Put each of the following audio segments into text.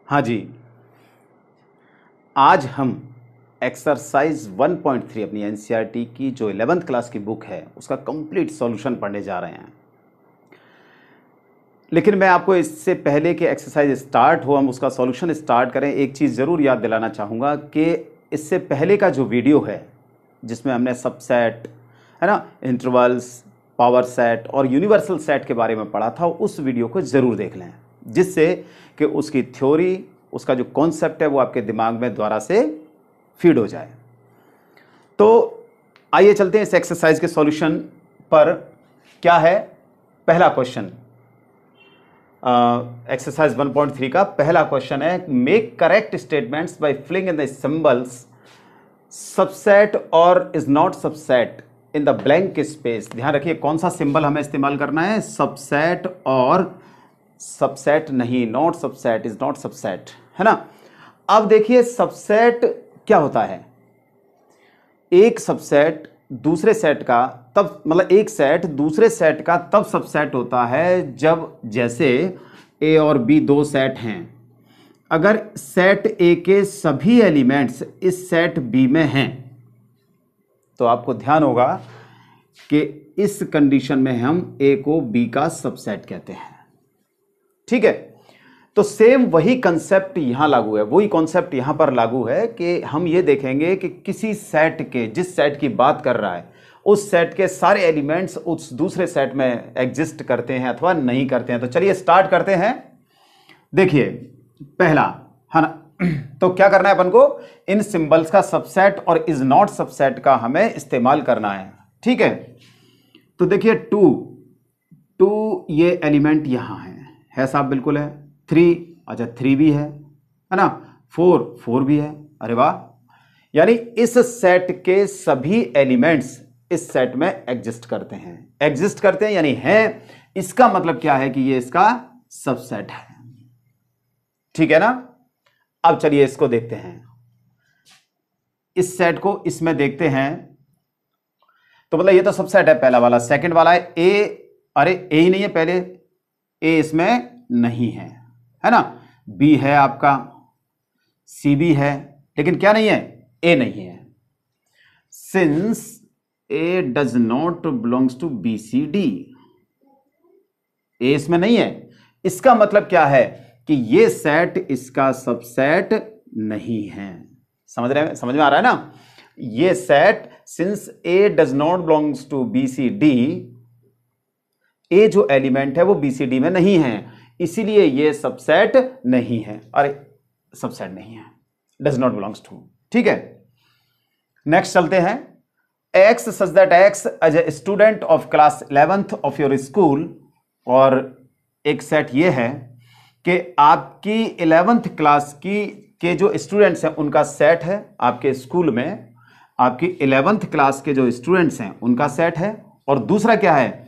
हाँ जी, आज हम एक्सरसाइज 1.3 अपनी एनसीईआरटी की जो 11th क्लास की बुक है उसका कंप्लीट सॉल्यूशन पढ़ने जा रहे हैं। लेकिन मैं आपको इससे पहले कि एक्सरसाइज स्टार्ट हो, हम उसका सॉल्यूशन स्टार्ट करें, एक चीज़ ज़रूर याद दिलाना चाहूँगा कि इससे पहले का जो वीडियो है जिसमें हमने सबसेट, है ना, इंटरवल्स, पावर सेट और यूनिवर्सल सेट के बारे में पढ़ा था, उस वीडियो को ज़रूर देख लें, जिससे कि उसकी थ्योरी, उसका जो कॉन्सेप्ट है वो आपके दिमाग में दोबारा से फीड हो जाए। तो आइए चलते हैं इस एक्सरसाइज के सॉल्यूशन पर। क्या है पहला क्वेश्चन? एक्सरसाइज 1.3 का पहला क्वेश्चन है, make correct statements by filling in the symbols subset और is not subset in the blank space. ध्यान रखिए कौन सा सिंबल हमें इस्तेमाल करना है, सबसेट और सबसेट नहीं, not subset, is not subset, है ना। अब देखिए सबसेट क्या होता है, एक सबसेट दूसरे सेट का तब, मतलब एक सेट दूसरे सेट का तब सबसेट होता है जब, जैसे ए और बी दो सेट हैं, अगर सेट ए के सभी एलिमेंट्स इस सेट बी में हैं तो आपको ध्यान होगा कि इस कंडीशन में हम ए को बी का सबसेट कहते हैं। ठीक है, तो सेम वही कंसेप्ट यहां लागू है, वही कॉन्सेप्ट यहां पर लागू है कि हम ये देखेंगे कि किसी सेट के, जिस सेट की बात कर रहा है उस सेट के सारे एलिमेंट्स उस दूसरे सेट में एग्जिस्ट करते हैं अथवा नहीं करते हैं। तो चलिए स्टार्ट करते हैं। देखिए पहला, है ना, तो क्या करना है अपन को, इन सिंबल्स का सबसेट और इज नॉट सबसेट का हमें इस्तेमाल करना है। ठीक है, तो देखिए टू ये एलिमेंट यहां है साहब, बिल्कुल है। 3, अच्छा 3 भी है ना, 4 भी है, अरे वाह। यानी इस सेट के सभी एलिमेंट्स इस सेट में एग्जिस्ट करते हैं यानी हैं, इसका मतलब क्या है कि ये इसका सबसेट है। ठीक है ना। अब चलिए इसको देखते हैं, इस सेट को इसमें देखते हैं। तो मतलब ये तो सबसेट है पहला वाला। सेकंड वाला है ए, अरे ए ही नहीं है, पहले ए इसमें नहीं है ना। बी है आपका, सी भी है, लेकिन क्या नहीं है, ए नहीं है। Since A does not belongs to B C D, A इसमें नहीं है, इसका मतलब क्या है कि ये सेट इसका सबसेट नहीं है। समझ में आ रहा है ना। ये set, since A does not belongs to B C D, A जो एलिमेंट है वो बी सी डी में नहीं है, इसीलिए ये सबसेट नहीं है। अरे सबसेट नहीं है, डज नॉट बिलोंग्स टू। ठीक है, नेक्स्ट चलते हैं। X such that x as a student of class 11th of your school, और एक सेट ये है कि आपकी 11th क्लास के जो स्टूडेंट्स हैं उनका सेट है आपके स्कूल में, आपकी 11th क्लास के जो स्टूडेंट्स हैं उनका सेट है। और दूसरा क्या है,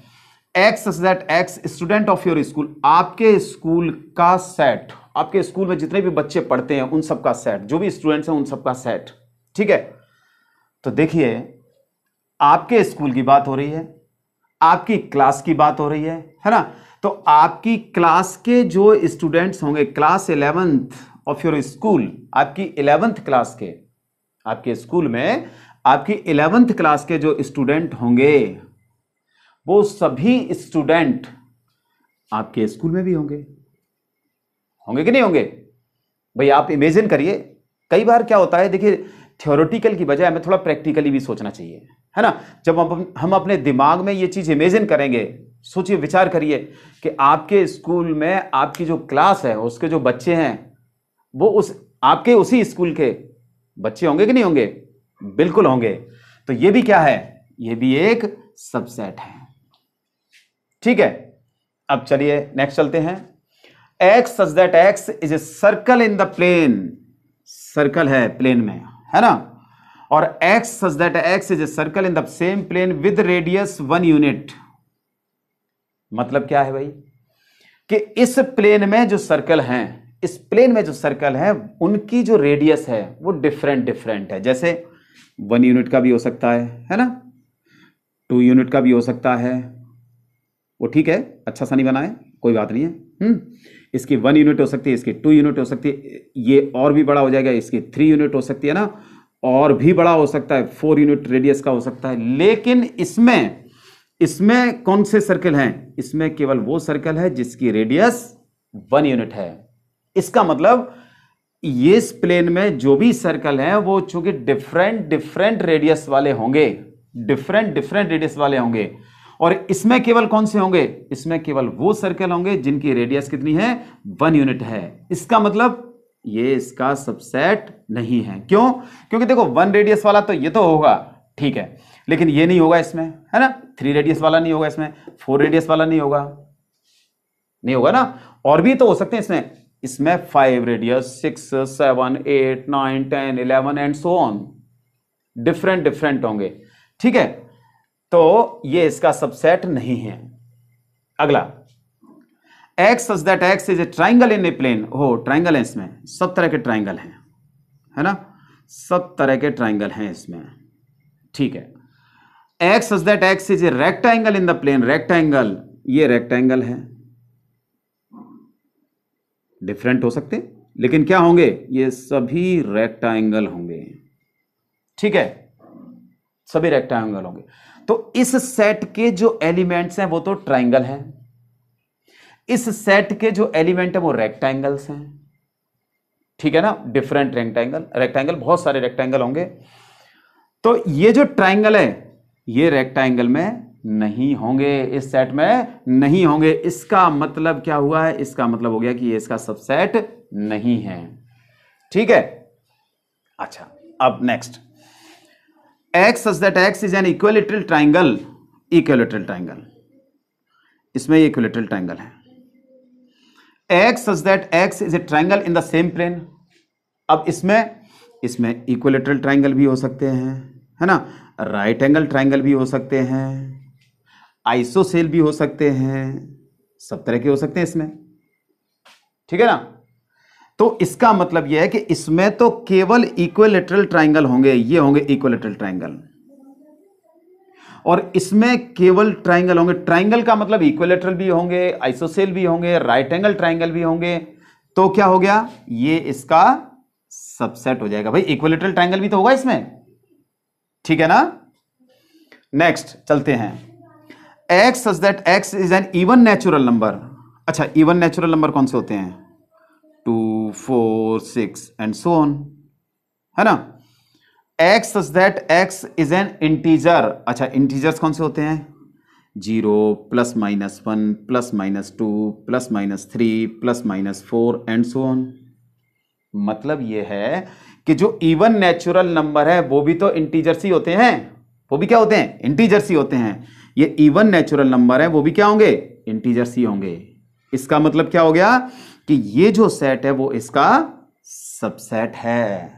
x such that x student of your school, आपके स्कूल का सेट, आपके स्कूल में जितने भी बच्चे पढ़ते हैं उन सबका सेट, जो भी स्टूडेंट्स हैं उन सबका सेट। ठीक है, तो देखिए आपके स्कूल की बात हो रही है, आपकी क्लास की बात हो रही है ना। तो आपकी क्लास के जो स्टूडेंट्स होंगे, class 11th of your school, आपकी 11th क्लास के, आपके स्कूल में आपकी 11th क्लास के जो स्टूडेंट होंगे वो सभी स्टूडेंट आपके स्कूल में भी होंगे कि नहीं होंगे? भाई आप इमेजिन करिए, कई बार क्या होता है, देखिए थ्योरेटिकल की बजाय हमें थोड़ा प्रैक्टिकली भी सोचना चाहिए, है ना। जब हम अपने दिमाग में ये चीज इमेजिन करेंगे, सोचिए, विचार करिए कि आपके स्कूल में आपकी जो क्लास है उसके जो बच्चे हैं वो आपके उसी स्कूल के बच्चे होंगे कि नहीं होंगे? बिल्कुल होंगे। तो ये भी क्या है, ये भी एक सबसेट है। ठीक है, अब चलिए नेक्स्ट चलते हैं। X such that x is a circle in the plane, circle है प्लेन में, है ना। और x such that x is a circle in the same plane with radius 1 unit. मतलब क्या है भाई, कि इस प्लेन में जो सर्कल हैं, इस प्लेन में जो सर्कल है उनकी जो रेडियस है वो डिफरेंट है। जैसे 1 यूनिट का भी हो सकता है ना, 2 यूनिट का भी हो सकता है, वो ठीक है, अच्छा सा नहीं बना है, कोई बात नहीं है। इसकी 1 यूनिट हो सकती है, इसकी 2 यूनिट हो सकती है, ये और भी बड़ा हो जाएगा, इसकी 3 यूनिट हो सकती है ना, और भी बड़ा हो सकता है, 4 यूनिट रेडियस का हो सकता है। लेकिन इसमें कौन से सर्कल हैं? इसमें केवल वो सर्कल है जिसकी रेडियस 1 यूनिट है। इसका मतलब ये इस प्लेन में जो भी सर्कल हैं वो चूंकि डिफरेंट रेडियस वाले होंगे, डिफरेंट रेडियस वाले होंगे, और इसमें केवल कौन से होंगे? इसमें केवल वो सर्कल होंगे जिनकी रेडियस कितनी है? 1 यूनिट है। इसका मतलब ये इसका सबसेट नहीं है। क्यों? क्योंकि देखो 1 रेडियस वाला तो ये तो होगा, ठीक है, लेकिन ये नहीं होगा इसमें, है ना। 3 रेडियस वाला नहीं होगा इसमें, 4 रेडियस वाला नहीं होगा ना। और भी तो हो सकते हैं इसमें 5 radius, 6, 7, 8, 9, 10, 11 and so on, different होंगे, ठीक है। तो ये इसका सबसेट नहीं है। अगला, x such that x is a triangle in a plane। हो, ट्राइंगल है इसमें, सब तरह के ट्राइंगल हैं, है ना, सब तरह के ट्राइंगल हैं इसमें, ठीक है। x such that x is a rectangle in the plane। Rectangle, ये रेक्टेंगल है, डिफरेंट हो सकते लेकिन क्या होंगे? ये सभी रेक्टेंगल होंगे, ठीक है, सभी रेक्टेंगल होंगे। तो इस सेट के जो एलिमेंट्स हैं वो तो ट्राइंगल हैं, इस सेट के जो एलिमेंट है वो रेक्टेंगल्स हैं, ठीक है ना। डिफरेंट रेक्टेंगल बहुत सारे रेक्टेंगल होंगे। तो ये जो ट्राइंगल है ये रेक्टेंगल में नहीं होंगे, इस सेट में नहीं होंगे। इसका मतलब क्या हुआ है? इसका मतलब हो गया कि ये इसका सबसेट नहीं है, ठीक है। अच्छा, अब next, x such that x is an equilateral triangle। Equilateral triangle, इसमें ये इक्विलेटरल ट्राइंगल है। x such that x is a triangle in the same plane। अब इसमें इक्विलेटरल ट्राइंगल भी हो सकते हैं, है ना, राइट एंगल ट्राइंगल भी हो सकते हैं, आइसोसेल भी हो सकते हैं, सब तरह के हो सकते हैं इसमें, ठीक है ना। तो इसका मतलब यह है कि इसमें तो केवल इक्विलेटरल ट्राइंगल होंगे, ये होंगे इक्विलेटरल ट्राइंगल, और इसमें केवल ट्राइंगल होंगे। ट्राइंगल का मतलब इक्विलेटरल भी होंगे, आइसोसेल भी होंगे, राइट एंगल ट्राइंगल भी होंगे। तो क्या हो गया? ये इसका सबसेट हो जाएगा। भाई इक्विलेटरल ट्राइंगल भी तो होगा इसमें, ठीक है ना। नेक्स्ट चलते हैं, x such that x is an even natural number। अच्छा, इवन नेचुरल नंबर कौन से होते हैं? 2, 4, 6 एंड सो ऑन, है ना। x such that x is an integer। अच्छा, इंटीजर्स कौन से होते हैं? 0, +-1, +-2, +-3, +-4 एंड सो ऑन। मतलब यह है कि जो इवन नेचुरल नंबर है वो भी तो इंटीजर्स ही होते हैं, वो भी क्या होते हैं? इंटीजर्स ही होते हैं। ये इवन नेचुरल नंबर है वो भी क्या होंगे? इंटीजर्स ही होंगे। इसका मतलब क्या हो गया कि ये जो सेट है वो इसका सबसेट है,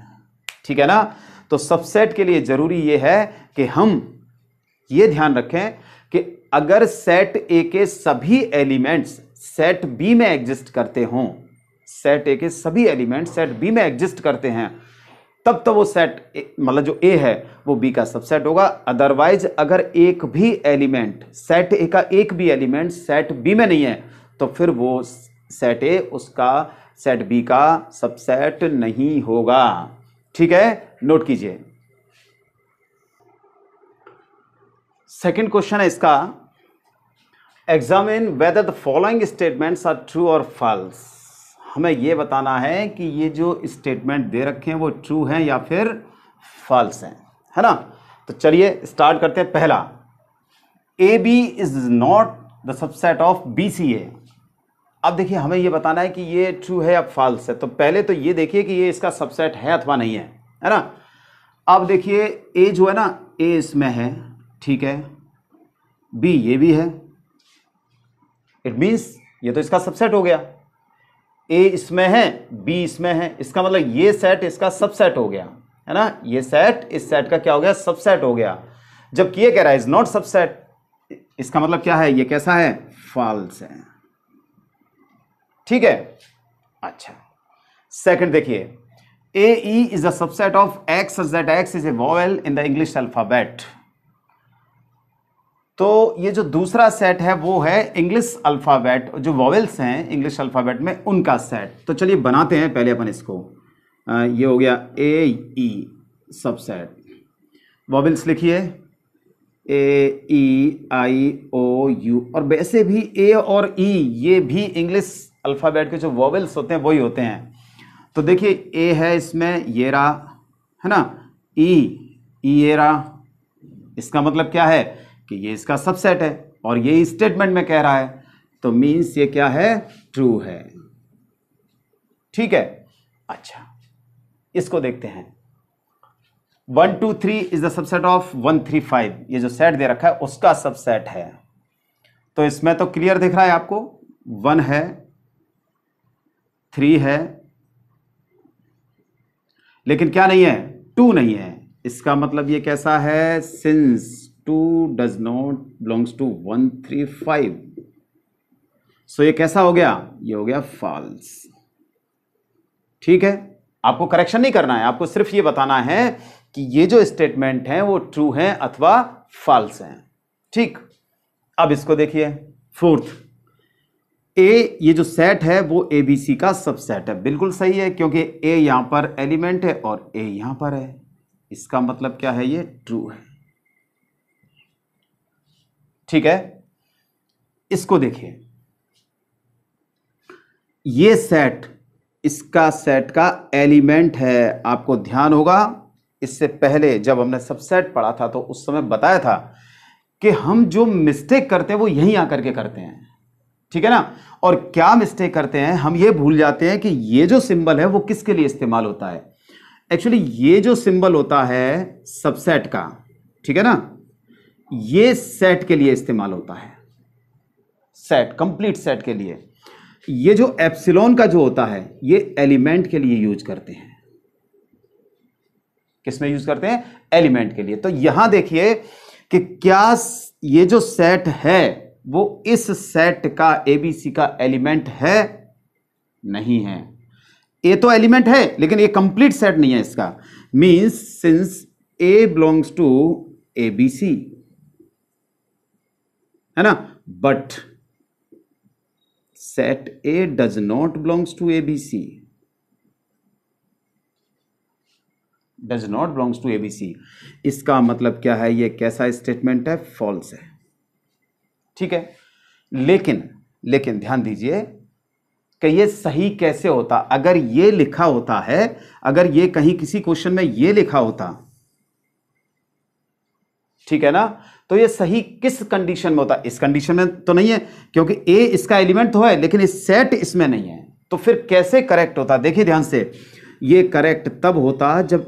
ठीक है ना। तो सबसेट के लिए जरूरी ये है कि हम ये ध्यान रखें कि अगर सेट ए के सभी एलिमेंट्स सेट बी में एग्जिस्ट करते हों, सेट ए के सभी एलिमेंट्स सेट बी में एग्जिस्ट करते हैं, तब तो वो सेट मतलब जो ए है वो बी का सबसेट होगा। अदरवाइज अगर एक भी एलिमेंट, सेट ए का एक भी एलिमेंट सेट बी में नहीं है तो फिर वो सेट ए उसका सेट बी का सबसेट नहीं होगा, ठीक है। नोट कीजिए। सेकंड क्वेश्चन है इसका, examine whether the following statements are true और फॉल्स। हमें यह बताना है कि ये जो स्टेटमेंट दे रखे हैं वो ट्रू हैं या फिर फॉल्स हैं, है ना। तो चलिए स्टार्ट करते हैं। पहला, A B is not the subset of B C A. अब देखिए हमें यह बताना है कि ये ट्रू है या फॉल्स है। तो पहले तो ये देखिए कि ये इसका सबसेट है अथवा नहीं है ना। अब देखिए ए जो है ना, ए इसमें है, ठीक है, बी ये भी है, इट मीन्स ये तो इसका सबसेट हो गया। ए इसमें है, बी इसमें है, इसका मतलब ये सेट इसका सबसेट हो गया, है ना। ये सेट इस सेट का क्या हो गया? सबसेट हो गया। जबकि ये कह रहा है इज नॉट सबसेट, इसका मतलब क्या है? ये कैसा है? फॉल्स है, ठीक है। अच्छा, सेकंड देखिए, A E is the subset of x such that x is a vowel in the English alphabet. तो ये जो दूसरा सेट है वो है इंग्लिश अल्फाबेट, जो वॉवेल्स हैं इंग्लिश अल्फाबेट में उनका सेट। तो चलिए बनाते हैं पहले अपन इसको। ये हो गया ए ई सबसेट। वॉवेल्स लिखिए ए ई आई ओ यू, और वैसे भी ए और ई ये भी इंग्लिश अल्फाबेट के जो वॉवेल्स होते हैं वही होते हैं। तो देखिए ए है इसमें, ये रहा है ना, ई ये रहा। इसका मतलब क्या है कि ये इसका सबसेट है और ये स्टेटमेंट में कह रहा है, तो मींस ये क्या है, ट्रू है। ठीक है, अच्छा इसको देखते हैं। 1 2 3 इज द सबसेट ऑफ 1 3 5, ये जो सेट दे रखा है उसका सबसेट है। तो इसमें तो क्लियर दिख रहा है आपको, 1 है, 3 है, लेकिन क्या नहीं है, 2 नहीं है। इसका मतलब ये कैसा है, since 2 does not belongs to 1 3 5, so ये कैसा हो गया, ये हो गया फॉल्स। ठीक है, आपको करेक्शन नहीं करना है, आपको सिर्फ ये बताना है कि ये जो स्टेटमेंट है वो ट्रू है अथवा फॉल्स है। ठीक, अब इसको देखिए फोर्थ, ए ये जो सेट है वो एबीसी का सबसेट है। बिल्कुल सही है, क्योंकि ए यहां पर एलिमेंट है और ए यहां पर है, इसका मतलब क्या है, ये ट्रू है। ठीक है, इसको देखिए, ये सेट इसका सेट का एलिमेंट है। आपको ध्यान होगा इससे पहले जब हमने सबसेट पढ़ा था तो उस समय बताया था कि हम जो मिस्टेक करते हैं वो यहीं आकर के करते हैं। ठीक है ना, और क्या मिस्टेक करते हैं, हम ये भूल जाते हैं कि ये जो सिंबल है वो किसके लिए इस्तेमाल होता है। एक्चुअली ये जो सिंबल होता है सबसेट का, ठीक है ना, ये सेट के लिए इस्तेमाल होता है, सेट कंप्लीट सेट के लिए। ये जो एप्सिलॉन का जो होता है ये एलिमेंट के लिए यूज करते हैं। किसमें यूज करते हैं, एलिमेंट के लिए। तो यहां देखिए कि क्या ये जो सेट है वो इस सेट का, एबीसी का एलिमेंट है, नहीं है। ए तो एलिमेंट है लेकिन ये कंप्लीट सेट नहीं है इसका। Means since a belongs to ABC, है ना, but set A does not belongs to ABC, does not belongs to ABC। इसका मतलब क्या है, ये कैसा स्टेटमेंट है, फॉल्स है। ठीक है, लेकिन ध्यान दीजिए कि ये सही कैसे होता। अगर ये लिखा होता है, अगर ये कहीं किसी क्वेश्चन में ये लिखा होता, ठीक है ना, तो ये सही किस कंडीशन में होता, इस कंडीशन में तो नहीं है क्योंकि ए इसका एलिमेंट तो है लेकिन इस सेट इसमें नहीं है। तो फिर कैसे करेक्ट होता, देखिए ध्यान से, ये करेक्ट तब होता जब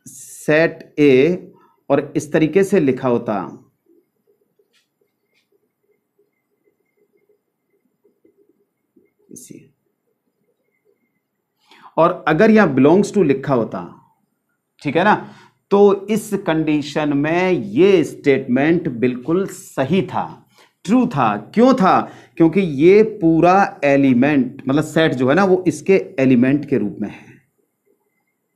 सेट ए और इस तरीके से लिखा होता, इसी, और अगर यहां बिलोंग्स टू लिखा होता, ठीक है ना, तो इस कंडीशन में ये स्टेटमेंट बिल्कुल सही था, ट्रू था। क्यों था, क्योंकि ये पूरा एलिमेंट, मतलब सेट जो है ना, वो इसके एलिमेंट के रूप में है,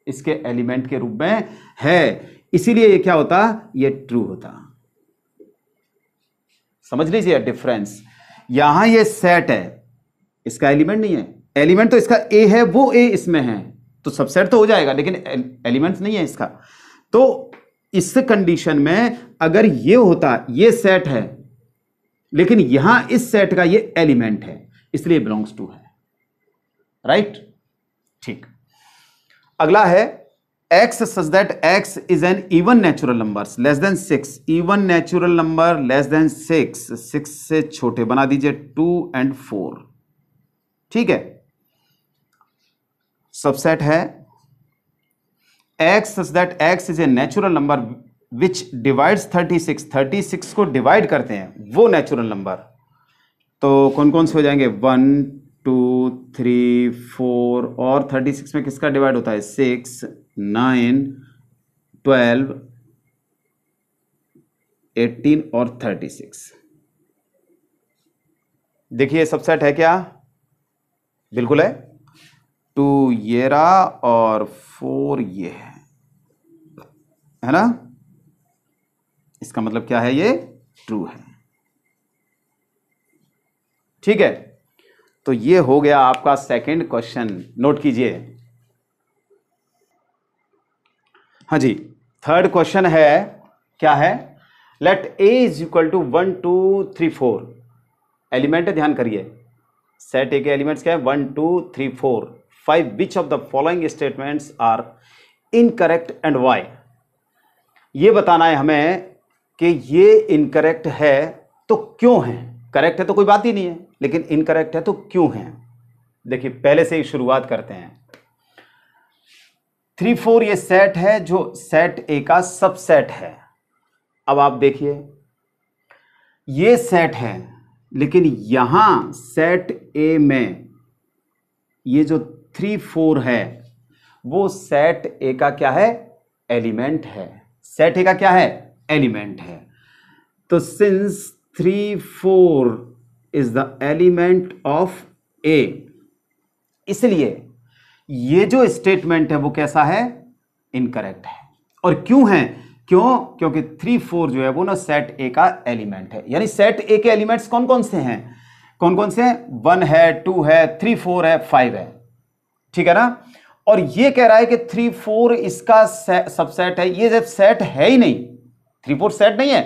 इसके एलिमेंट के रूप में है, इसीलिए ये क्या होता, ये ट्रू होता। समझ लीजिए डिफरेंस, यहां ये सेट है, इसका एलिमेंट नहीं है, एलिमेंट तो इसका ए है, वो ए इसमें है, तो सबसेट तो हो जाएगा लेकिन एलिमेंट नहीं है इसका। तो इस कंडीशन में अगर ये होता, ये सेट है लेकिन यहां इस सेट का ये एलिमेंट है, इसलिए बिलोंग्स टू है, राइट। ठीक, अगला है x such that x is an even natural numbers less than 6, even natural number less than 6 से छोटे बना दीजिए 2 and 4। ठीक है, सबसेट है x such that x is a natural number which divides 36, 36 को डिवाइड करते हैं वो नेचुरल नंबर। तो कौन कौन से हो जाएंगे, 1 2 3 4, और 36 में किसका डिवाइड होता है, 6 9 12 18 और 36। देखिए सबसेट है क्या, बिल्कुल है, 2 ये रहा और 4 ये है ना, इसका मतलब क्या है, ये ट्रू है। ठीक है, तो ये हो गया आपका सेकंड क्वेश्चन, नोट कीजिए। हाँ जी, थर्ड क्वेश्चन है, क्या है, let a is equal to 1 2 3 4 element है, ध्यान करिए, सेट ए के एलिमेंट्स क्या है, 1 2 3 4 5, which of the following statements are incorrect and Y. ये बताना है हमें कि ये इनकरेक्ट है तो क्यों है, करेक्ट है तो कोई बात ही नहीं है, लेकिन इनकरेक्ट है तो क्यों है। देखिए पहले से ही शुरुआत करते हैं। 3 4 ये सेट है जो सेट ए का सबसेट है। अब आप देखिए ये सेट है, लेकिन यहां सेट ए में ये जो 3 4 है वो सेट ए का क्या है, एलिमेंट है। सेट ए का क्या है, एलिमेंट है। तो since 3 4 is the element of A, इसलिए ये जो स्टेटमेंट है वो कैसा है, इनकरेक्ट है। और क्यों है, क्यों, क्योंकि 3 4 जो है वो ना सेट ए का एलिमेंट है। यानी सेट ए के एलिमेंट्स कौन कौन से हैं, कौन कौन से हैं, 1 है, 2 है, 3 4 है, 5 है, ठीक है ना। और ये कह रहा है कि 3 4 इसका सबसेट है। ये जब सेट है ही नहीं, 3 4 सेट नहीं है,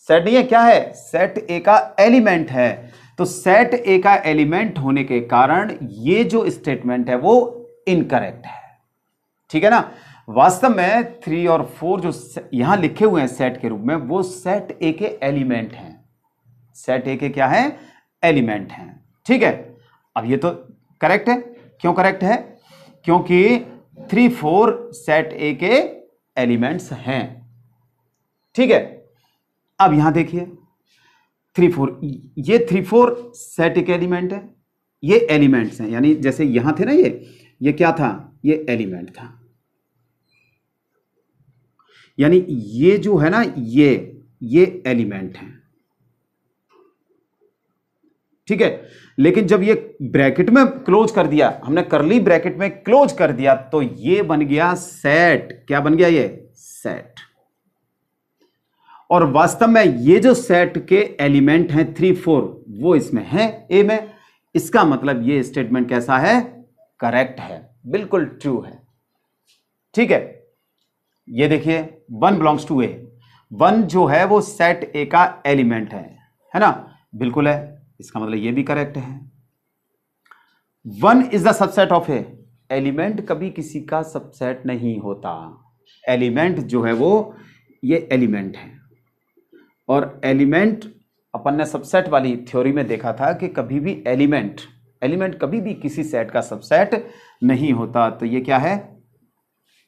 सेट नहीं है, क्या है, सेट ए का एलिमेंट है। तो सेट ए का एलिमेंट होने के कारण ये जो स्टेटमेंट है वो इनकरेक्ट है, ठीक है ना। वास्तव में 3 और 4 जो यहां लिखे हुए हैं सेट के रूप में, वो सेट ए के एलिमेंट हैं, सेट ए के क्या है, एलिमेंट हैं, ठीक है। अब ये तो करेक्ट है, क्यों करेक्ट है, क्योंकि 3 4 सेट ए के एलिमेंट्स हैं, ठीक है। अब यहां देखिए 3 4, ये 3 4 सेट ए के एलिमेंट है, ये एलिमेंट्स हैं, यानी जैसे यहां थे ना, ये क्या था, ये एलिमेंट था। यानी ये जो है ना, ये एलिमेंट है, ठीक है। लेकिन जब ये ब्रैकेट में क्लोज कर दिया, हमने करली ब्रैकेट में क्लोज कर दिया, तो ये बन गया सेट। क्या बन गया, ये सेट। और वास्तव में ये जो सेट के एलिमेंट हैं 3 4, वो इसमें है, ए में। इसका मतलब ये स्टेटमेंट कैसा है, करेक्ट है, बिल्कुल ट्रू है, ठीक है। ये देखिए 1 बिलोंग्स टू ए, 1 जो है वो सेट ए का एलिमेंट है ना, बिल्कुल है। इसका मतलब ये भी करेक्ट है। 1 is the subset of A, element कभी किसी का सबसेट नहीं होता। एलिमेंट जो है वो ये एलिमेंट है, और एलिमेंट अपन ने सबसेट वाली थ्योरी में देखा था कि कभी भी एलिमेंट कभी भी किसी सेट का सबसेट नहीं होता। तो ये क्या है,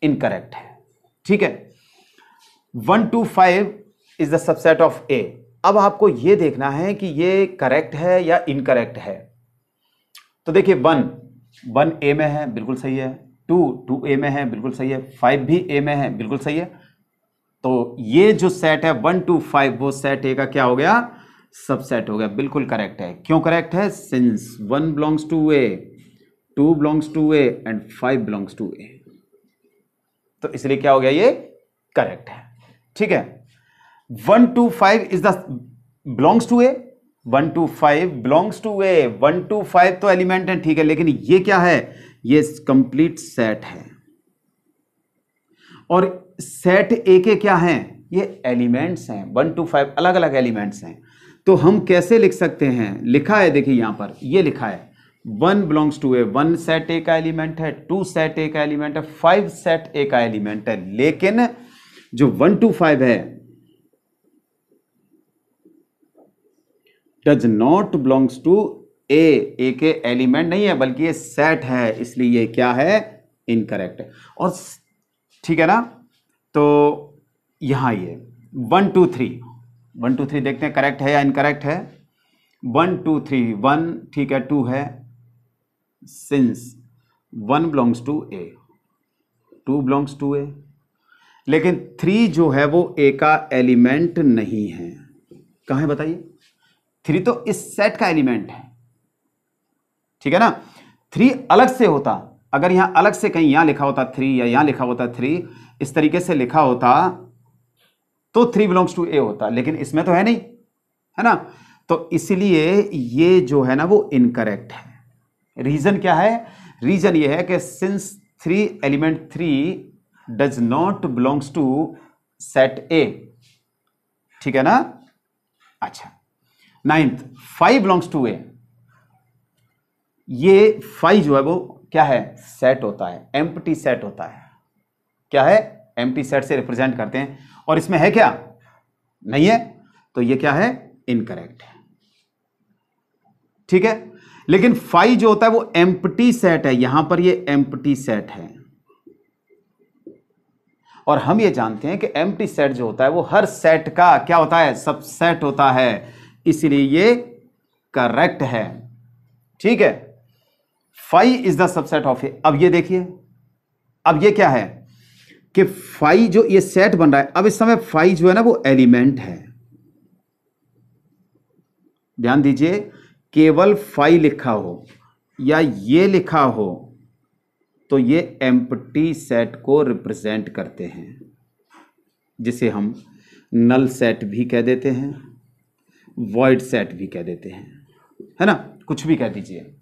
इनकरेक्ट है, ठीक है। 1 2 5 इज द सबसेट ऑफ ए। अब आपको यह देखना है कि ये करेक्ट है या इनकरेक्ट है। तो देखिए 1 ए में है, बिल्कुल सही है। 2 ए में है, बिल्कुल सही है। 5 भी ए में है, बिल्कुल सही है। तो ये जो सेट है 1 2 5, वो सेट ए का क्या हो गया, सबसेट हो गया, बिल्कुल करेक्ट है। क्यों करेक्ट है, since 1 belongs to A, 2 belongs to A and 5 belongs to A, तो इसलिए क्या हो गया, ये करेक्ट है, ठीक है। 1 2 5 is the belongs to A, 1 2 5 belongs to A, 1 2 5 तो एलिमेंट है, ठीक है, लेकिन ये क्या है, ये कंप्लीट सेट है। और सेट ए के क्या हैं, ये एलिमेंट्स हैं। 1 2 5 अलग अलग एलिमेंट्स हैं। तो हम कैसे लिख सकते हैं, लिखा है, देखिए यहां पर ये लिखा है 1 belongs to A, 1 set A का एलिमेंट है, 2 सेट ए का एलिमेंट है, 5 सेट ए का एलिमेंट है। लेकिन जो 1 2 5 है डज नॉट बिलोंग्स टू ए के एलिमेंट नहीं है, बल्कि ये सेट है, इसलिए ये क्या है, इनकरेक्ट है। और ठीक है ना। तो यहां ये 1 2 3 देखते हैं करेक्ट है या इनकरेक्ट है। 1 2 3, 1 ठीक है, 2 है, since 1 belongs to A, 2 belongs to A. लेकिन 3 जो है वो ए का एलिमेंट नहीं है। कहां है बताइए, 3 तो इस सेट का एलिमेंट है, ठीक है ना। 3 अलग से होता, अगर यहां अलग से कहीं यहां लिखा होता 3 या यहां लिखा होता 3, इस तरीके से लिखा होता तो 3 बिलोंग्स टू ए होता, लेकिन इसमें तो है नहीं, है ना। तो इसलिए ये जो है ना वो इनकरेक्ट है। रीजन क्या है? रीजन ये है कि since element 3 does not belongs to set A, ठीक है ना। अच्छा, 9th 5 बिलोंग्स टू ए। ये 5 जो है वो क्या है? सेट होता है, एम्प्टी सेट होता है। क्या है? एम्प्टी सेट से रिप्रेजेंट करते हैं। और इसमें है क्या? नहीं है, तो ये क्या है? इनकरेक्ट है, ठीक है। लेकिन 5 जो होता है वो एम्प्टी सेट है, यहां पर ये एम्प्टी सेट है। और हम ये जानते हैं कि एम्प्टी सेट जो होता है वो हर सेट का क्या होता है? सबसेट होता है, इसलिए ये करेक्ट है, ठीक है। 5 इज द सबसेट ऑफ ए। अब ये देखिए, अब ये क्या है कि 5 जो ये सेट बन रहा है, अब इस समय 5 जो है ना वो एलिमेंट है। ध्यान दीजिए, केवल 5 लिखा हो या ये लिखा हो तो ये एम्प्टी सेट को रिप्रेजेंट करते हैं, जिसे हम नल सेट भी कह देते हैं, वॉइड सेट भी कह देते हैं, है ना, कुछ भी कह दीजिए।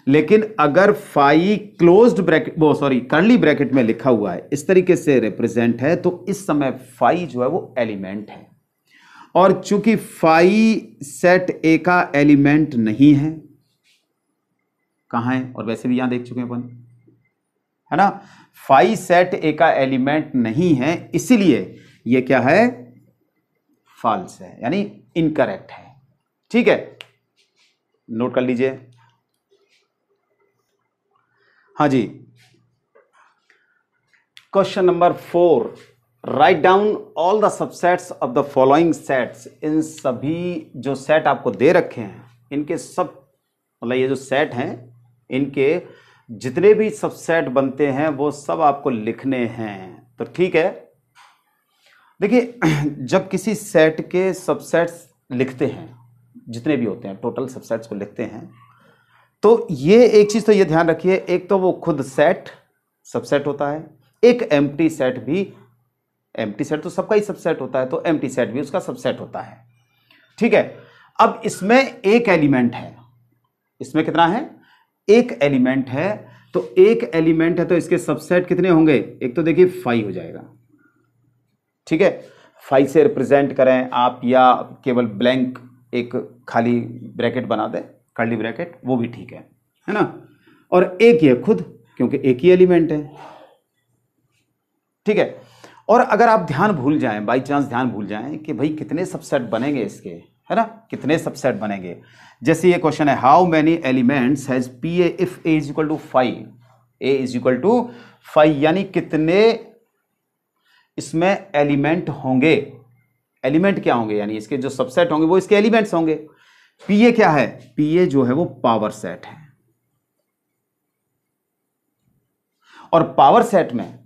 लेकिन अगर 5 क्लोज्ड ब्रैकेट कर्ली ब्रैकेट में लिखा हुआ है, इस तरीके से रिप्रेजेंट है, तो इस समय 5 जो है वो एलिमेंट है। और चूंकि 5 सेट ए का एलिमेंट नहीं है, कहां है? और वैसे भी यहां देख चुके हैं अपन, है ना। 5 सेट ए का एलिमेंट नहीं है, इसीलिए ये क्या है? फॉल्स है, यानी इनकरेक्ट है, ठीक है। नोट कर लीजिए। हाँ जी, question number 4, write down all the subsets of the following sets. इन सभी जो सेट आपको दे रखे हैं, इनके सब, मतलब ये जो सेट हैं, इनके जितने भी सबसेट बनते हैं वो सब आपको लिखने हैं। तो ठीक है, देखिए, जब किसी सेट के सबसेट्स लिखते हैं, जितने भी होते हैं टोटल सबसेट्स को लिखते हैं, तो ये एक चीज तो ये ध्यान रखिए, एक तो वो खुद सेट सबसेट होता है, एक एम्प्टी सेट भी, एम्प्टी सेट तो सबका ही सबसेट होता है, तो एम्प्टी सेट भी उसका सबसेट होता है, ठीक है। अब इसमें एक एलिमेंट है, इसमें कितना है? एक एलिमेंट है। तो एक एलिमेंट है तो इसके सबसेट कितने होंगे? एक तो देखिए 5 हो जाएगा, ठीक है। 5 से रिप्रेजेंट करें आप, या केवल ब्लैंक एक खाली ब्रैकेट बना दें, कर्ली ब्रैकेट, वो भी ठीक है ना। और एक ये खुद, क्योंकि एक ही एलिमेंट है, ठीक है। और अगर आप ध्यान भूल जाएं, बाई चांस ध्यान भूल जाएं कि भाई कितने सबसेट बनेंगे इसके, है ना, कितने सबसेट बनेंगे। जैसे ये क्वेश्चन है, how many elements has P A if A is equal to 5, A is equal to 5, यानी कितने इसमें एलिमेंट होंगे। एलिमेंट क्या होंगे? यानी इसके जो सबसेट होंगे वो इसके एलिमेंट्स होंगे। पी ए क्या है? पी ए जो है वो पावर सेट है। और पावर सेट में,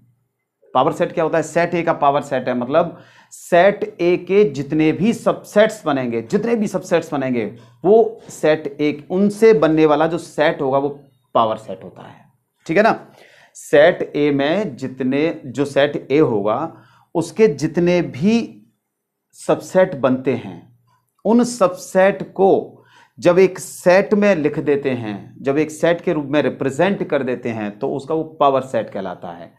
पावर सेट क्या होता है? सेट ए का पावर सेट है, मतलब सेट ए के जितने भी सबसेट्स बनेंगे, जितने भी सबसेट्स बनेंगे, वो सेट ए, उनसे बनने वाला जो सेट होगा वो पावर सेट होता है, ठीक है ना। सेट ए में जितने, जो सेट ए होगा उसके जितने भी सबसेट बनते हैं, उन सबसेट को जब एक सेट में लिख देते हैं, जब एक सेट के रूप में रिप्रेजेंट कर देते हैं, तो उसका वो पावर सेट कहलाता है।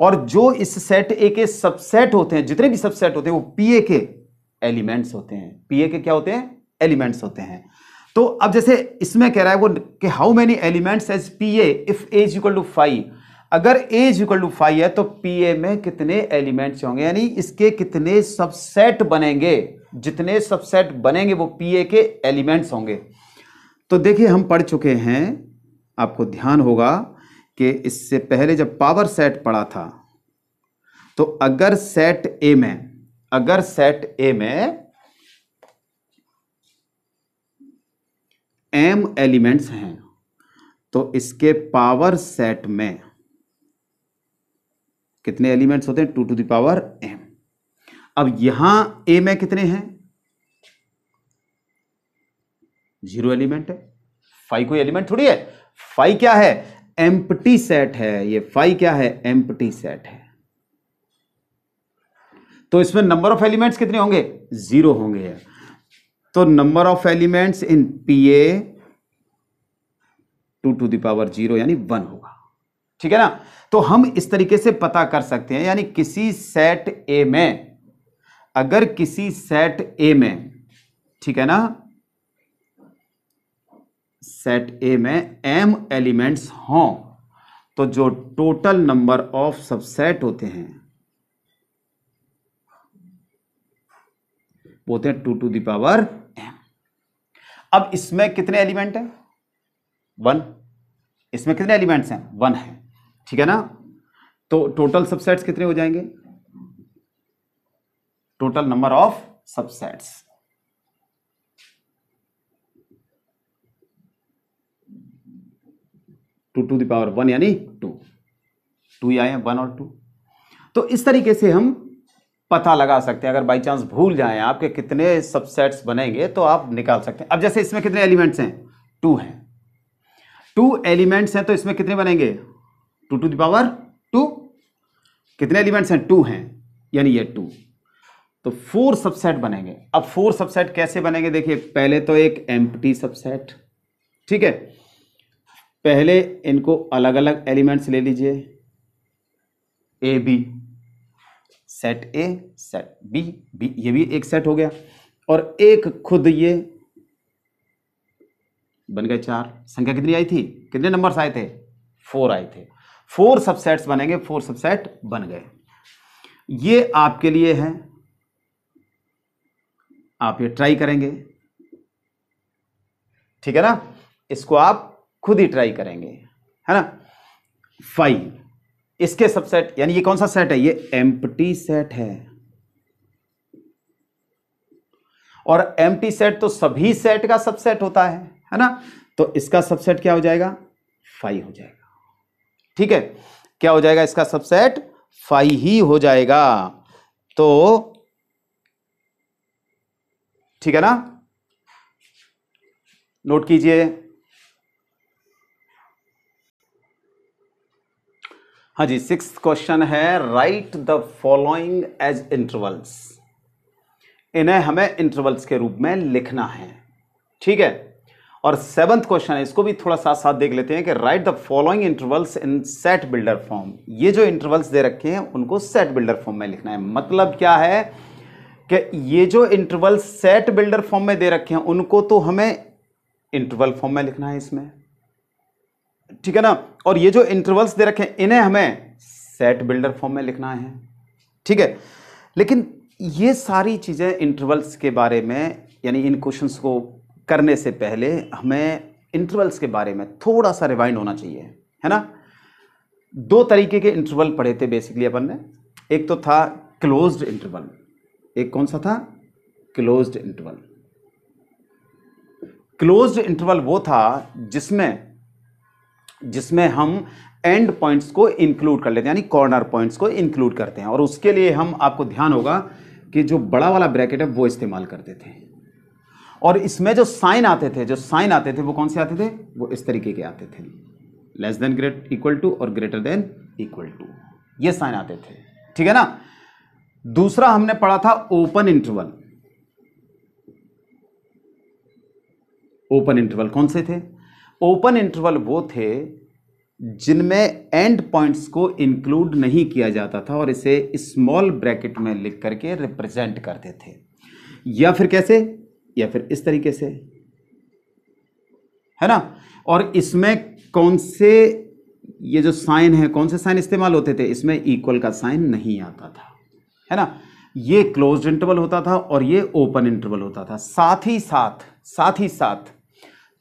और जो इस सेट ए के सबसेट होते हैं, जितने भी सबसेट होते हैं, वो पी ए के एलिमेंट्स होते हैं। पी ए के क्या होते हैं? एलिमेंट्स होते हैं। तो अब जैसे इसमें कह रहा है वो कि how many elements has P A if A is equal to 5, अगर ए इज इक्वल टू 5 है तो पी ए में कितने एलिमेंट्स होंगे, यानी इसके कितने सबसेट बनेंगे, जितने सबसेट बनेंगे वो पी ए के एलिमेंट्स होंगे। तो देखिए, हम पढ़ चुके हैं, आपको ध्यान होगा कि इससे पहले जब पावर सेट पढ़ा था, तो अगर सेट ए में m एलिमेंट्स हैं, तो इसके पावर सेट में कितने एलिमेंट्स होते हैं? 2 to the power m। अब यहां a में कितने हैं? 0 एलिमेंट है। 5 कोई एलिमेंट थोड़ी है। 5 क्या है? एम्प्टी सेट है। ये 5 क्या है? एम्प्टी सेट है। तो इसमें नंबर ऑफ एलिमेंट्स कितने होंगे? 0 होंगे। तो number of elements in PA 2 to the power 0 यानी 1 होगा। ठीक है ना। तो हम इस तरीके से पता कर सकते हैं, यानी किसी सेट A में, अगर किसी सेट A में, ठीक है ना, सेट A में m एलिमेंट्स हों तो जो टोटल नंबर ऑफ सबसेट होते हैं वो होते हैं 2 to the power m। अब इसमें कितने एलिमेंट हैं? 1। इसमें कितने एलिमेंट्स हैं? 1 है। ठीक है ना। तो टोटल सबसेट्स कितने हो जाएंगे? Total number of subsets 2 to the power 1 यानी 2 ही आए हैं, 1 और 2। तो इस तरीके से हम पता लगा सकते हैं। अगर बाई चांस भूल जाएं आपके कितने सबसेट्स बनेंगे तो आप निकाल सकते हैं। अब जैसे इसमें कितने एलिमेंट्स हैं? 2 हैं। 2 एलिमेंट्स हैं तो इसमें कितने बनेंगे? 2 to the power 2। कितने एलिमेंट्स हैं? 2 हैं, यानी ये 2। तो 4 सबसेट बनेंगे। अब 4 सबसेट कैसे बनेंगे? देखिए, पहले तो एक एम्प्टी सबसेट, ठीक है। पहले इनको अलग अलग एलिमेंट्स ले लीजिए, A B, set A set B, B ये भी एक सेट हो गया, और एक खुद ये बन गए 4। संख्या कितनी आई थी? कितने नंबर्स आए थे? 4 आए थे। 4 सबसेट्स बनेंगे, 4 सबसेट बन गए। ये आपके लिए है, आप ये ट्राई करेंगे, ठीक है ना। इसको आप खुद ही ट्राई करेंगे, है ना। 5 इसके सबसेट, यानी ये कौन सा सेट है? ये एम्प्टी सेट है। और एम्प्टी सेट तो सभी सेट का सबसेट होता है ना। तो इसका सबसेट क्या हो जाएगा? 5 हो जाएगा। ठीक है, क्या हो जाएगा? इसका सबसेट 5 ही हो जाएगा। तो ठीक है ना, नोट कीजिए। हाँ जी, 6th क्वेश्चन है, write the following as intervals. इन्हें हमें इंटरवल्स के रूप में लिखना है, ठीक है। और 7th क्वेश्चन है, इसको भी थोड़ा साथ साथ देख लेते हैं कि right the following intervals in set builder form. ये जो इंटरवल्स दे रखे हैं उनको सेट बिल्डर फॉर्म में लिखना है। मतलब क्या है कि ये जो इंटरवल सेट बिल्डर फॉर्म में दे रखे हैं उनको तो हमें इंटरवल फॉर्म में लिखना है इसमें, ठीक है ना। और ये जो इंटरवल्स दे रखे हैं इन्हें हमें सेट बिल्डर फॉर्म में लिखना है, ठीक है। लेकिन ये सारी चीजें इंटरवल्स के बारे में, यानी इन क्वेश्चंस को करने से पहले हमें इंटरवल्स के बारे में थोड़ा सा रिवाइंड होना चाहिए, है ना। 2 तरीके के इंटरवल पढ़े थे बेसिकली अपन ने। एक तो था क्लोज्ड इंटरवल, एक कौन सा था? Closed interval. क्लोज्ड इंटरवल वो था जिसमें हम एंड पॉइंट्स को इंक्लूड कर लेते हैं, यानी कॉर्नर पॉइंट्स को इंक्लूड करते हैं। और उसके लिए हम, आपको ध्यान होगा कि जो बड़ा वाला ब्रैकेट है वो इस्तेमाल करते थे। और इसमें जो साइन आते थे वो कौन से आते थे? वो इस तरीके के आते थे, less than great equal to और ग्रेटर देन इक्वल टू, ये साइन आते थे, ठीक है ना। दूसरा हमने पढ़ा था ओपन इंटरवल। ओपन इंटरवल कौन से थे? ओपन इंटरवल वो थे जिनमें एंड पॉइंट्स को इंक्लूड नहीं किया जाता था और इसे स्मॉल ब्रैकेट में लिख करके रिप्रेजेंट करते थे। या फिर कैसे? या फिर इस तरीके से, है ना। और इसमें कौन से, ये जो साइन है, कौन से साइन इस्तेमाल होते थे? इसमें इक्वल का साइन नहीं आता था, है ना। ये क्लोज्ड इंटरवल होता था और ये ओपन इंटरवल होता था। साथ ही साथ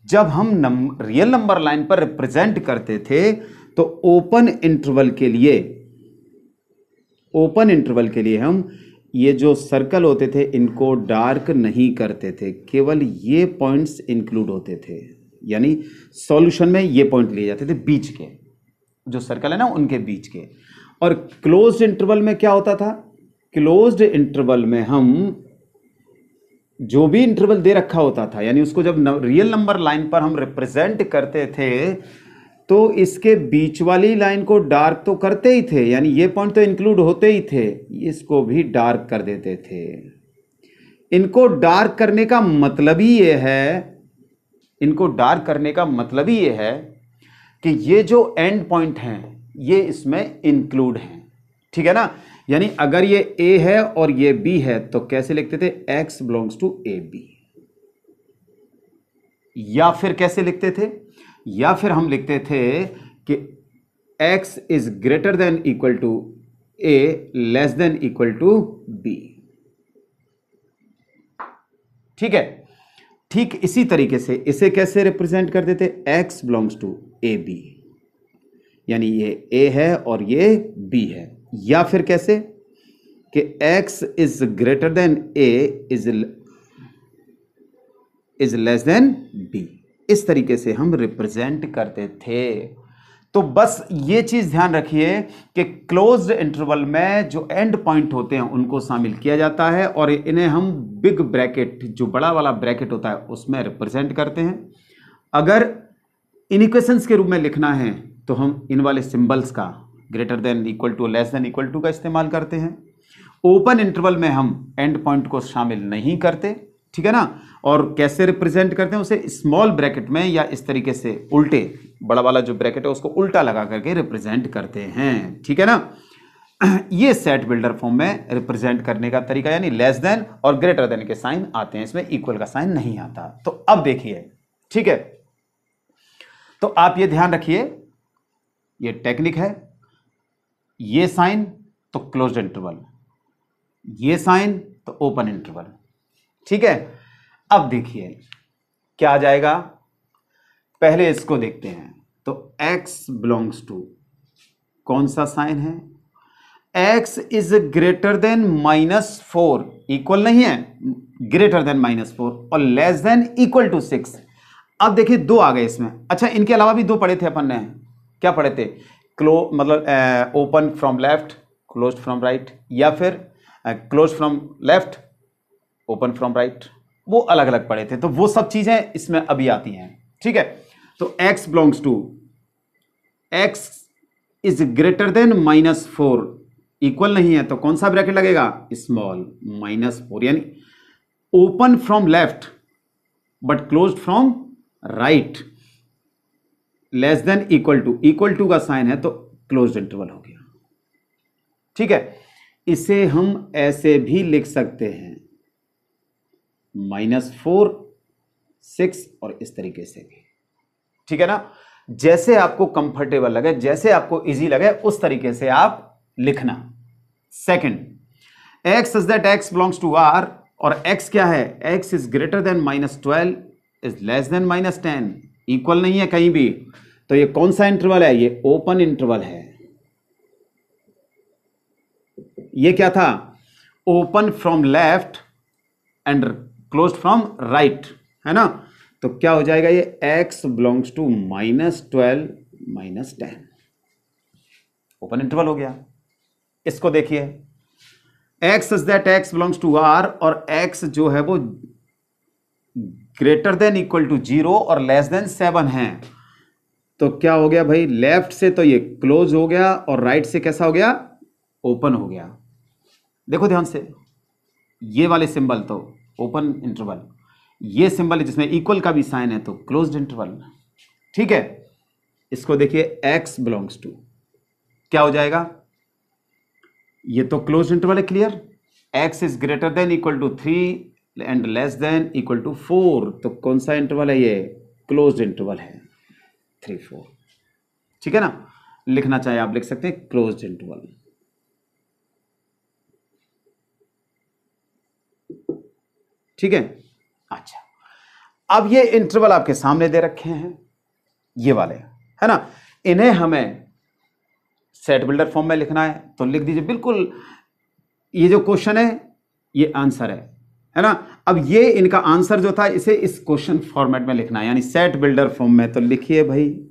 जब हम रियल नंबर लाइन पर रिप्रेजेंट करते थे तो ओपन इंटरवल के लिए हम ये जो सर्कल होते थे इनको डार्क नहीं करते थे, केवल ये पॉइंट्स इंक्लूड होते थे। यानी सॉल्यूशन में ये पॉइंट लिए जाते थे बीच के, जो सर्कल है ना उनके बीच के। और क्लोज्ड इंटरवल में क्या होता था? क्लोज्ड इंटरवल में हम जो भी इंटरवल दे रखा होता था, यानी उसको जब रियल नंबर लाइन पर हम रिप्रेजेंट करते थे तो इसके बीच वाली लाइन को डार्क तो करते ही थे, यानी ये पॉइंट तो इंक्लूड होते ही थे, इसको भी डार्क कर देते थे। इनको डार्क करने का मतलब ही ये है, इनको डार्क करने का मतलब ही ये है कि ये जो एंड पॉइंट हैं ये इसमें इंक्लूड हैं, ठीक है ना। यानी अगर ये ए है और ये बी है तो कैसे लिखते थे, x belongs to A B, या फिर कैसे लिखते थे, या फिर हम लिखते थे कि x is greater than equal to A less than equal to B, ठीक है। ठीक इसी तरीके से इसे कैसे रिप्रेजेंट कर देते, x belongs to A B, यानी ये a है और ये b है, या फिर कैसे कि x is greater then a is less then b, इस तरीके से हम रिप्रेजेंट करते थे। तो बस ये चीज ध्यान रखिए कि क्लोज्ड इंटरवल में जो एंड पॉइंट होते हैं उनको शामिल किया जाता है और इन्हें हम बिग ब्रैकेट, जो बड़ा वाला ब्रैकेट होता है, उसमें रिप्रेजेंट करते हैं। अगर इन इक्वेशंस के रूप में लिखना है तो हम इन वाले सिंबल्स का greater than equal to less than equal to का इस्तेमाल करते हैं। ओपन इंटरवल में हम एंड पॉइंट को शामिल नहीं करते, ठीक है ना। और कैसे रिप्रेजेंट करते हैं उसे, स्मॉल ब्रैकेट में या इस तरीके से उल्टे, बड़ा वाला जो ब्रैकेट है उसको उल्टा लगा करके रिप्रेजेंट करते हैं, ठीक है ना। ये सेट बिल्डर फॉर्म में रिप्रेजेंट करने का तरीका, यानी लेस देन और ग्रेटर देन के साइन आते हैं, इसमें इक्वल का साइन नहीं आता। तो अब देखिए, ठीक है, तो आप ये ध्यान रखिए, ये टेक्निक है, ये साइन तो क्लोज्ड इंटरवल, ये साइन तो ओपन इंटरवल, ठीक है। अब देखिए क्या आ जाएगा, पहले इसको देखते हैं। तो x बिलोंग्स टू कौन सा साइन है, x is greater than -4, equal नहीं है, ग्रेटर देन -4 और लेस देन इक्वल टू 6। अब देखिए दो आ गए इसमें। अच्छा, इनके अलावा भी दो पढ़े थे अपन ने, क्या पढ़े थे, मतलब open from left, closed from right, या फिर closed from left, open from right, वो अलग अलग पढ़े थे। तो वो सब चीजें इसमें अभी आती हैं, ठीक है। तो x belongs to, x is greater than -4, equal नहीं है तो कौन सा ब्रैकेट लगेगा, स्मॉल, -4, यानी open from left but closed from right, less than equal to का साइन है तो क्लोज्ड इंटरवल हो गया, ठीक है। इसे हम ऐसे भी लिख सकते हैं, -4, 6 और इस तरीके से भी, ठीक है ना। जैसे आपको कंफर्टेबल लगे, जैसे आपको इजी लगे, उस तरीके से आप लिखना। Second, x is that x belongs to r, और x क्या है, x is greater than -12 is less than -10, equal नहीं है कहीं भी। तो ये कौन सा इंटरवल है, ये ओपन इंटरवल है। ये क्या था, open from left and closed from right, है ना। तो क्या हो जाएगा, ये x belongs to -12 -10, open interval हो गया। इसको देखिए, x is that x belongs to r, और x जो है वो ग्रेटर देन इक्वल टू 0 और लेस देन 7 है। तो क्या हो गया भाई, लेफ्ट से तो ये क्लोज हो गया और राइट से कैसा हो गया, ओपन हो गया। देखो ध्यान से, ये वाले सिंबल तो ओपन इंटरवल, ये सिंबल जिसमें इक्वल का भी साइन है तो क्लोज्ड इंटरवल, ठीक है। इसको देखिए, x बिलोंग्स टू क्या हो जाएगा, ये तो क्लोज्ड इंटरवल है, clear. x is greater than equal to 3 and less than equal to 4, तो कौन सा इंटरवल है, ये क्लोज्ड इंटरवल है, 3 4, ठीक है ना। लिखना चाहे आप लिख सकते हैं क्लोज्ड इंटरवल, ठीक है। अच्छा, अब ये इंटरवल आपके सामने दे रखे हैं, ये वाले, है ना। इन्हें हमें सेट बिल्डर फॉर्म में लिखना है तो लिख दीजिए, बिल्कुल ये जो क्वेश्चन है ये आंसर है ना। अब ये इनका आंसर जो था इसे इस क्वेश्चन फॉर्मेट में लिखना है, यानी सेट बिल्डर फॉर्म में। तो लिखिए भाई,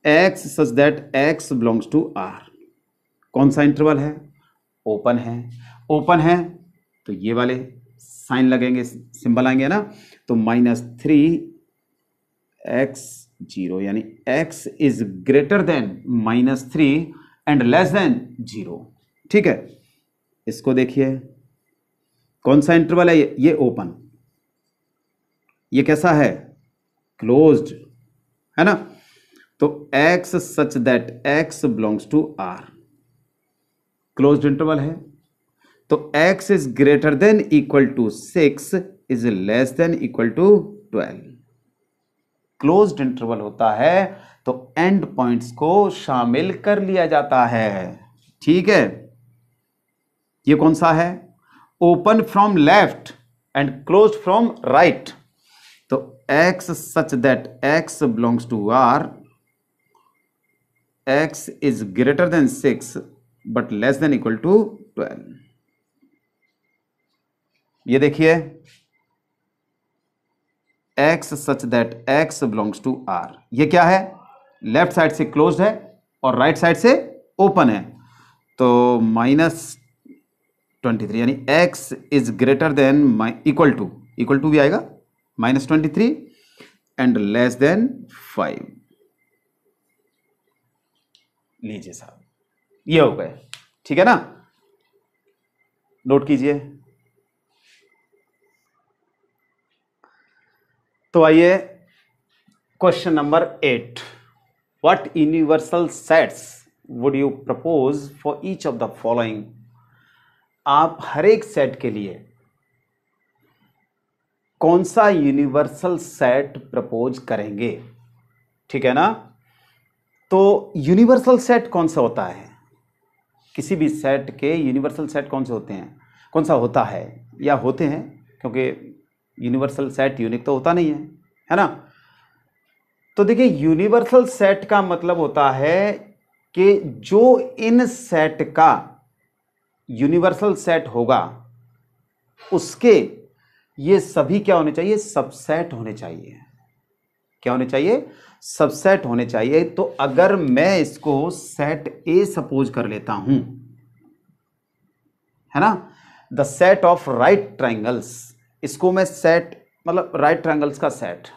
x such that x belongs to r, कौन सा इंटरवल है, ओपन है, ओपन है तो ये वाले साइन लगेंगे, सिंबल आएंगे ना। तो -3x0, यानी x is greater then -3 and less then 0, ठीक है। इसको देखिए, कौन सा इंटरवल है ये ओपन, ये कैसा है, क्लोज्ड, है ना। तो x such that x belongs to R, closed interval है। तो x is greater than equal to 6 is less than equal to 12। Closed interval होता है तो एंड पॉइंट्स को शामिल कर लिया जाता है, ठीक है। ये कौन सा है, open from left and closed from right. तो x such that x belongs to R, x is greater than 6 but less than equal to 12। ये देखिए x such that x belongs to R, ये क्या है, लेफ्ट साइड से closed है और right side से ओपन है। तो -23 यानी x is greater than equal to भी आएगा -23 एंड लेस देन 5। लीजिए साहब, ये हो गए, ठीक है ना, नोट कीजिए। तो आइए question number 8, what universal sets would you propose for each of the following. आप हर एक सेट के लिए कौन सा यूनिवर्सल सेट प्रपोज करेंगे, ठीक है ना। तो यूनिवर्सल सेट कौन सा होता है, किसी भी सेट के यूनिवर्सल सेट कौन से होते हैं, कौन सा होता है या होते हैं, क्योंकि यूनिवर्सल सेट यूनिक तो होता नहीं है ना। तो देखिए यूनिवर्सल सेट का मतलब होता है कि जो इन सेट का यूनिवर्सल सेट होगा उसके ये सभी क्या होने चाहिए, सबसेट होने चाहिए। क्या होने चाहिए, सबसेट होने चाहिए। तो अगर मैं इसको सेट ए सपोज कर लेता हूं, है ना, the set of right triangles, इसको मैं सेट मतलब राइट ट्राइंगल्स का सेट,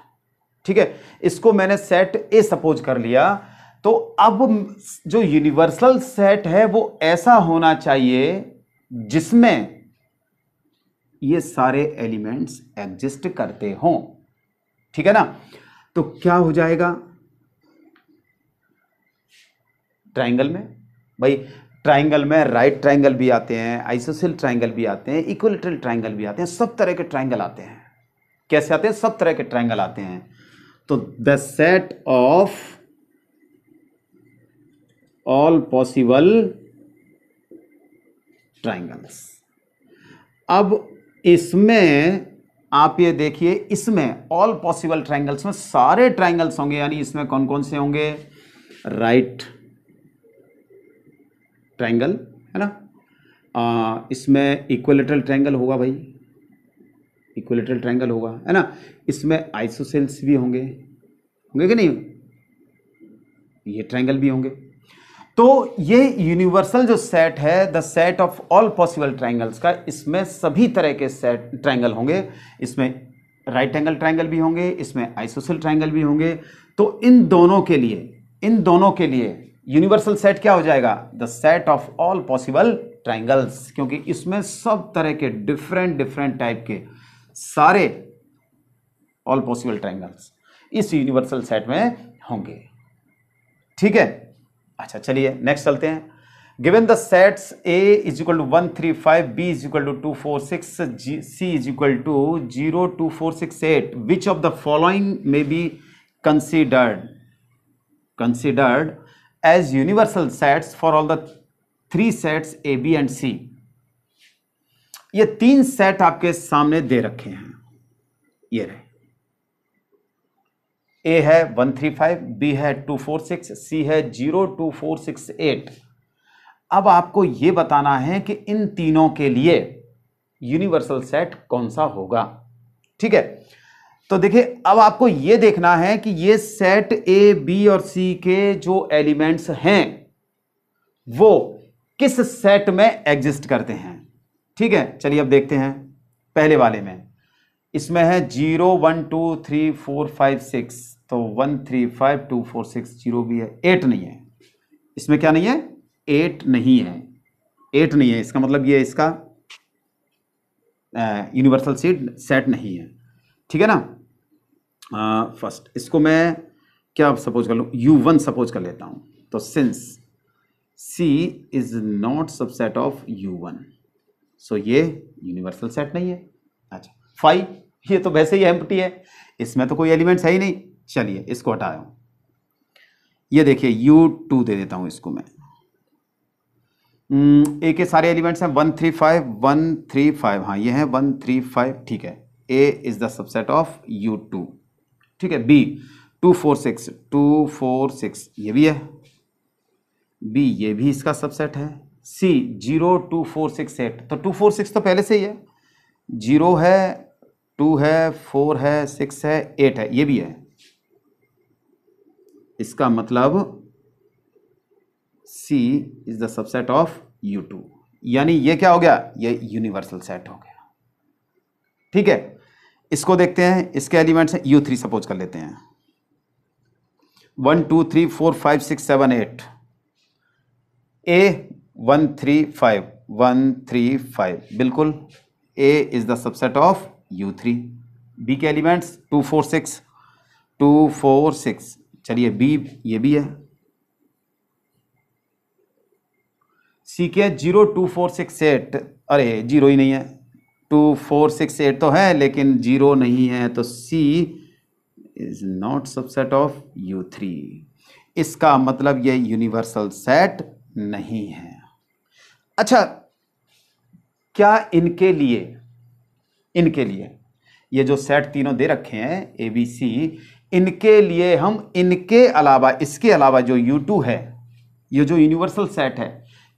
ठीक है, इसको मैंने सेट ए सपोज कर लिया। तो अब जो यूनिवर्सल सेट है वो ऐसा होना चाहिए जिसमें ये सारे एलिमेंट्स एग्जिस्ट करते हों, ठीक है ना। तो क्या हो जाएगा, ट्राइंगल में, भाई ट्राइंगल में राइट ट्राइंगल भी आते हैं, आइसोसेल ट्राइंगल भी आते हैं, इक्विलैटरल ट्राइंगल भी आते हैं, सब तरह के ट्राइंगल आते हैं। कैसे आते हैं, सब तरह के ट्राइंगल आते हैं। तो the set of all possible triangles. अब इसमें आप ये देखिए, इसमें ऑल पॉसिबल ट्राइंगल्स में सारे ट्राइंगल्स होंगे, यानी इसमें कौन कौन से होंगे, राइट ट्राइंगल, है ना, इसमें इक्विलैटरल ट्राइंगल होगा भाई, इक्विलैटरल ट्राइंगल होगा, है ना, इसमें आइसोसेल्स भी होंगे, होंगे कि नहीं, ये ट्राइंगल भी होंगे। तो ये यूनिवर्सल जो सेट है, the set of all possible triangles का, इसमें सभी तरह के सेट ट्राइंगल होंगे, इसमें राइट एंगल ट्राइंगल भी होंगे, इसमें आइसोसेल ट्राइंगल भी होंगे। तो इन दोनों के लिए यूनिवर्सल सेट क्या हो जाएगा, the set of all possible triangles, क्योंकि इसमें सब तरह के डिफरेंट टाइप के सारे ऑल पॉसिबल ट्राइंगल्स इस यूनिवर्सल सेट में होंगे, ठीक है। अच्छा चलिए नेक्स्ट चलते हैं। Given the sets A is equal to 1 3 5, B is equal to 2 4 6, C is equal to 0 2 4 6 8, which of the following में be considered as universal sets for all the three sets A, B and C। ये तीन set आपके सामने दे रखे हैं, ये रहे, A है 1 3 5, B है 2 4 6, C है 0 2 4 6 8। अब आपको यह बताना है कि इन तीनों के लिए यूनिवर्सल सेट कौन सा होगा, ठीक है। तो देखिए अब आपको यह देखना है कि ये सेट ए बी और सी के जो एलिमेंट्स हैं वो किस सेट में एग्जिस्ट करते हैं, ठीक है। चलिए अब देखते हैं पहले वाले में, इसमें है 0 1 2 3 4 5 6, तो 1 3 5 2 4 6, 0 भी है, 8 नहीं है, इसमें क्या नहीं है, 8 नहीं है, 8 नहीं है, इसका मतलब ये इसका यूनिवर्सल सेट नहीं है, ठीक है ना। फर्स्ट इसको मैं क्या सपोज कर लूँ, U1 सपोज कर लेता हूँ, तो since C is not subset of U1, सो ये यूनिवर्सल सेट नहीं है। अच्छा 5, ये तो वैसे ही एम्प्टी है, इसमें तो कोई एलिमेंट्स है ही नहीं। चलिए इसको हटा दूं, ये देखिए U2 दे देता हूं इसको मैं। ए के सारे एलिमेंट्स हैं 1 3 5 1 3 5, हाँ ये है 1 3 5, ठीक है। A is the subset of U2, ठीक है। B 2 4 6 2 4 6, ये भी है। B ये भी इसका सबसेट है। C 0 2 4 6 8, तो 2 4 6 तो पहले से ही है, 0 है 2 है 4 है 6 है 8 है, ये भी है। इसका मतलब C is the subset of U2, यानी ये क्या हो गया, ये यूनिवर्सल सेट हो गया, ठीक है। इसको देखते हैं, इसके एलिमेंट्स हैं U3 सपोज कर लेते हैं, 1 2 3 4 5 6 7 8, A 1 3 5 1 3 5, बिल्कुल A is the subset of U3। B के एलिमेंट्स 2 4 6 2 4 6, चलिए B ये भी है। C के 0 2 4 6 8, अरे 0 ही नहीं है, 2 4 6 8 तो है लेकिन 0 नहीं है, तो C is not subset of U3। इसका मतलब ये यूनिवर्सल सेट नहीं है। अच्छा, क्या इनके लिए ये जो सेट तीनों दे रखे हैं ABC, इनके लिए हम इनके अलावा, इसके अलावा जो U2 है, ये जो यूनिवर्सल सेट है,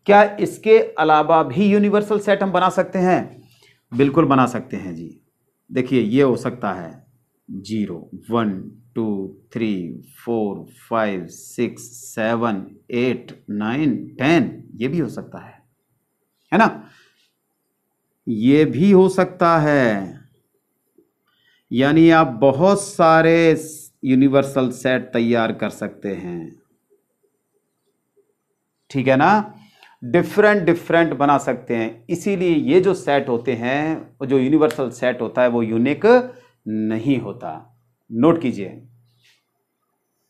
क्या इसके अलावा भी यूनिवर्सल सेट हम बना सकते हैं? बिल्कुल बना सकते हैं जी। देखिए ये हो सकता है 0 1 2 3 4 5 6 7 8 9 10, ये भी हो सकता है ना, ये भी हो सकता है। यानी आप बहुत सारे यूनिवर्सल सेट तैयार कर सकते हैं, ठीक है ना, डिफरेंट बना सकते हैं। इसीलिए ये जो सेट होते हैं, जो यूनिवर्सल सेट होता है, वो यूनिक नहीं होता। नोट कीजिए।